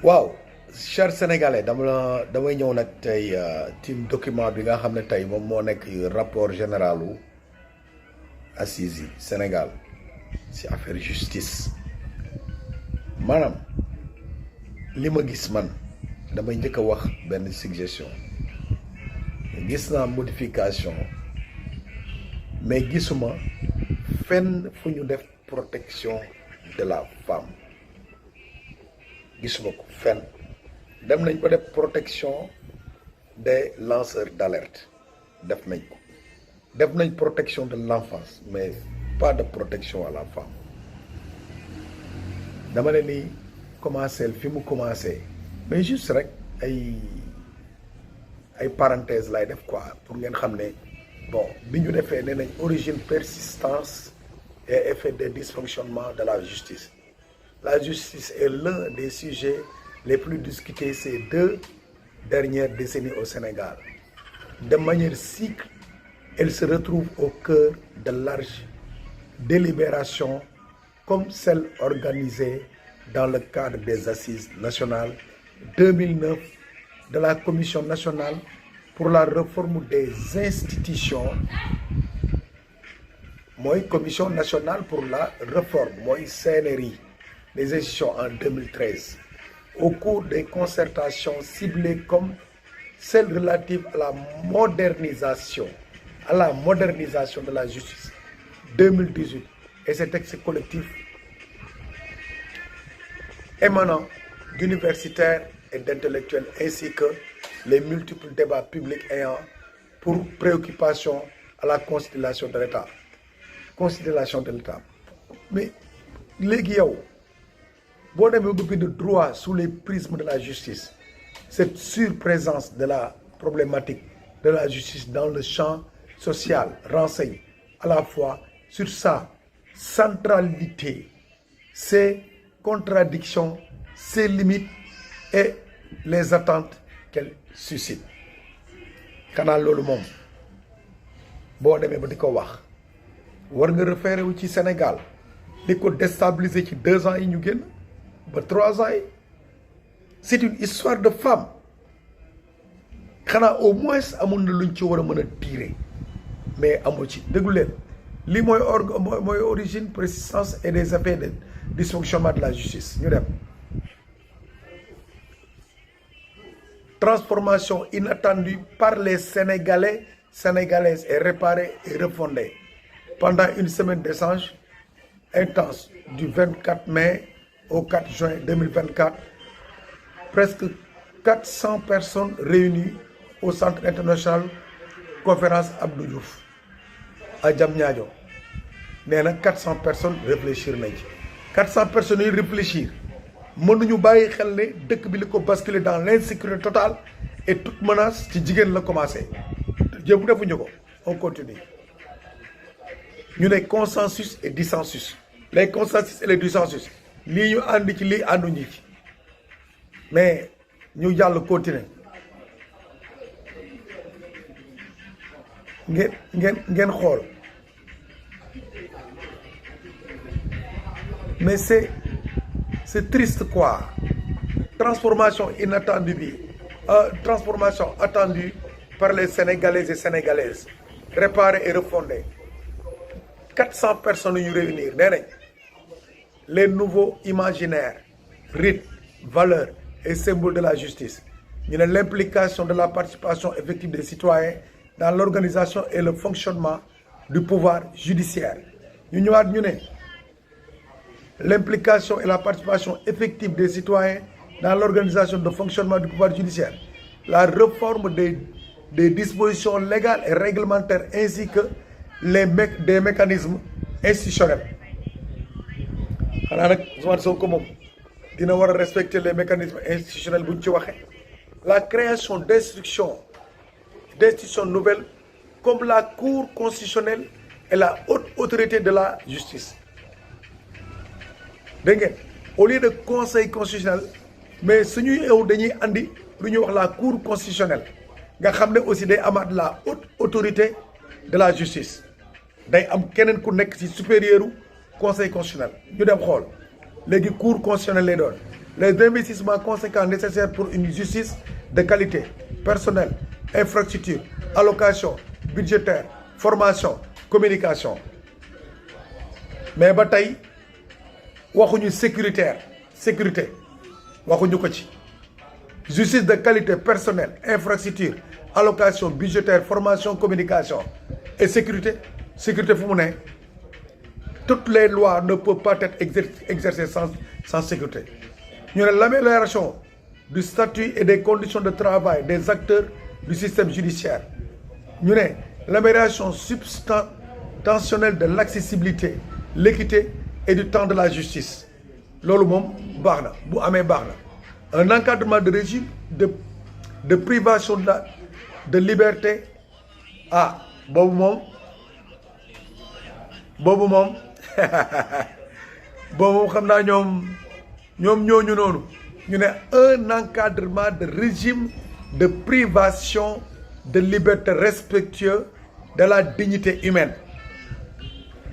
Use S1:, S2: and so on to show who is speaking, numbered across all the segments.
S1: waaw chers sénégalais damay ñëw nag tey ci document bi nga xam ne tey moom moo nekk rapport généralu assises yi Sénégal ci affaire justice maanaam li ma gis man damay njëkk a wax benn suggestion gis naa modification mais gisuma fenn fu ñu def protection de la femme gisuma ko fenn dem nañ ko def protection des lanceurs d'alerte def nañ protection de l'enfance mais pas de protection à la femme dama ne ni commencé fi mu commencé mais juste rek ay parenthèse lay def quoi pour ngeen xam ne bon bi ñu defee nee nañ origine persistance et effet des dysfonctionnements de la justice. La justice est l'un des sujets les plus discutés ces 2 dernières décennies au Sénégal. De manière cycle, elle se retrouve au cœur de larges délibérations comme celle organisée dans le cadre des Assises nationales 2009 de la Commission nationale pour la réforme des institutions. Moi, Commission nationale pour la réforme, moi, CNRI, des institutions en 2013, au cours des concertations ciblées comme celle relative à la modernisation de la justice 2018 et ces textes collectifs émanant d'universitaires et d'intellectuels ainsi que les multiples débats publics ayant pour préoccupation à la considération de l'État. Mais léegi yow boo demee ba bind droit sous les prismes de la justice, cette surprésence de la problématique de la justice dans le champ social renseigne à la fois sur sa centralité, ses contradictions, ses limites et les attentes qu'elle suscite. Xanaa loolu moom boo demee ba di ko wax war nga référé wu ci Sénégal li ko déstabiliser ci 2 ans yi ñu génn ba 3 ans yi. C'est une histoire de femme xanaa au moins amoon na luñ ci war a mën a tirer mais amu ci déglu leen lii mooy origine persistance et des effets de dysfonctionnement de la justice ñu dem. Transformation inattendue par les Sénégalais, Sénégalaises et réparée et refondée. Pendant une semaine d'échange intense du 24 mai au 4 juin 2024, presque 400 personnes réunies au Centre international conférence Abdou Diouf à Diamniadio. Nee na 400 personnes réfléchir nañ ci 400 personnes yi réfléchir mënuñu bàyyi xel ne dëkk bi li ko basculer dans l'insécurité totale et toute menace ci jigéen la commencé jéem defuñu ko on continue. ñu ne consensus et dissensus, les consensus et les dissensus lii ñu ànd ci lii ànduñu ci mais ñu jàll continuer ngeen xool mais c'est triste quoi. Transformation inattendue bi transformation attendue par les Sénégalais et Sénégalaises réparées et refondées. 400 personnes yu réunir nee nañ les nouveaux imaginaires, rites, valeurs et symboles de la justice. ñu ne l'implication de la participation effective des citoyens dans l'organisation et le fonctionnement du pouvoir judiciaire. ñu ñëwaat ñu ne l'implication et la participation effective des citoyens dans l'organisation de fonctionnement du pouvoir judiciaire. La réforme des dispositions légales et réglementaires ainsi que des mécanismes institutionnels. xanaa nag Ousmane Sonko moom dina war a respecter les mécanismes institutionnels bu ñu ci waxee. La création d'institutions nouvelles comme la Cour constitutionnelle et la haute autorité de la justice. dégg ngeen au lieu de conseil constitutionnel mais suñuy ew dañuy andi lu ñuy wax la Cour constitutionnelle nga xam ne aussi day amaat la haute autorité de la justice. day am keneen ku nekk ci supérieur conseil constitutionnel ñu dem xool léegi cour constitutionnelle lay doon les investissements conséquents nécessaires pour une justice de qualité, personnel, infrastructure, allocation, budgétaire, formation, communication. Mais bataille, waxuñu sécurité, waxuñu ko ci. Justice de qualité, personnel, infrastructure, allocation, budgétaire, formation, communication et sécurité. Sécurité fu mu ne toutes les lois ne peuvent pas être exercées sans sécurité. Nous avons l'amélioration du statut et des conditions de travail des acteurs du système judiciaire. Nous avons l'amélioration substantielle de l'accessibilité, l'équité et du temps de la justice. Lolu mom baxna bu amé baxna. Un encadrement de régime de privation de liberté. Ah, bobu mom bobu xamna ñom ñooñu nonu ñu né un encadrement de régime de privation de liberté respectueux de la dignité humaine.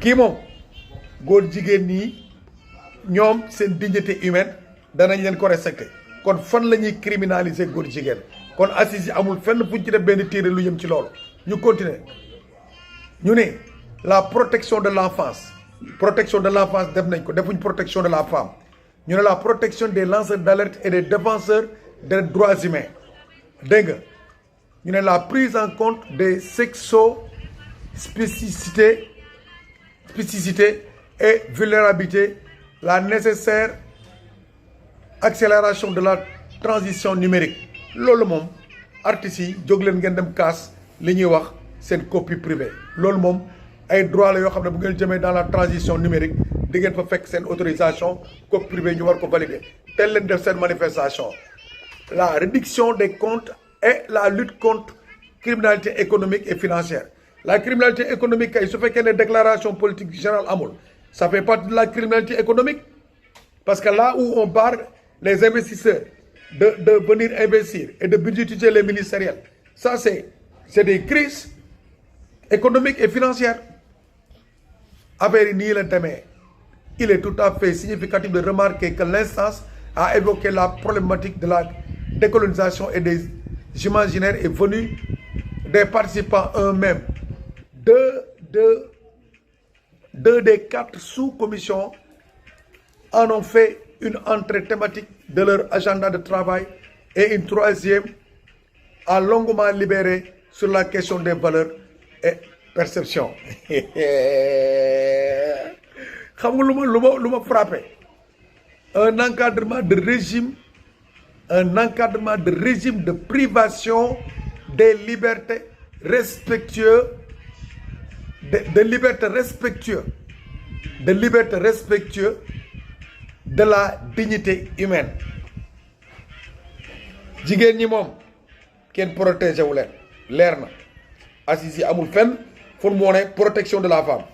S1: Ki mom góor jigéen ñi ñoom seen dignité humaine danañ leen ko respecté kon fan la ñuy criminaliser góor jigéen kon assise yi amul fenn fuñ ci def benn téere lu jëm ci loolu ñu continuer ñu ne la protection de l'enfance def nañ ko defuñ protection de la femme ñu ne la protection des lanceurs d'alerte et des défenseurs des droits humains dégg nga ñu ne la prise en compte des spécificités et vulnérabilité, la nécessaire accélération de la transition numérique. Lolu mom artistes yi jog leen ngeen dem kaas li ñuy wax seen copie privée. Lolu mom ay droit la yoo xam ne bu ngeen jëmee dans la transition numérique di ngeen fa fekk seen autorisation copie privée ñu war ko valider. Tel leen def seen manifestation. La réduction des comptes et la lutte contre criminalité économique et financière. La criminalité économique, il se fait qu'il y ait une déclaration politique générale amul. Ça fait partie de la criminalité économique. Parce que là où on barre les investisseurs de venir investir et de budgétiser les ministériels, ça c'est des crises économiques et financières. Il est tout à fait significatif de remarquer que l'instance a évoqué la problématique de la décolonisation et des imaginaires est venue des participants eux-mêmes. Deux des 4 sous-commissions en ont fait une entrée thématique de leur agenda de travail et une troisième a longuement libéré sur la question des valeurs et perceptions. Frappé. Un encadrement de régime de privation des libertés respectueux de liberté respectueux de la dignité humaine. Jigéen ñi moom kenn protégé wu leen leer na assise yi amul fenn fu mu wone protection de la femme.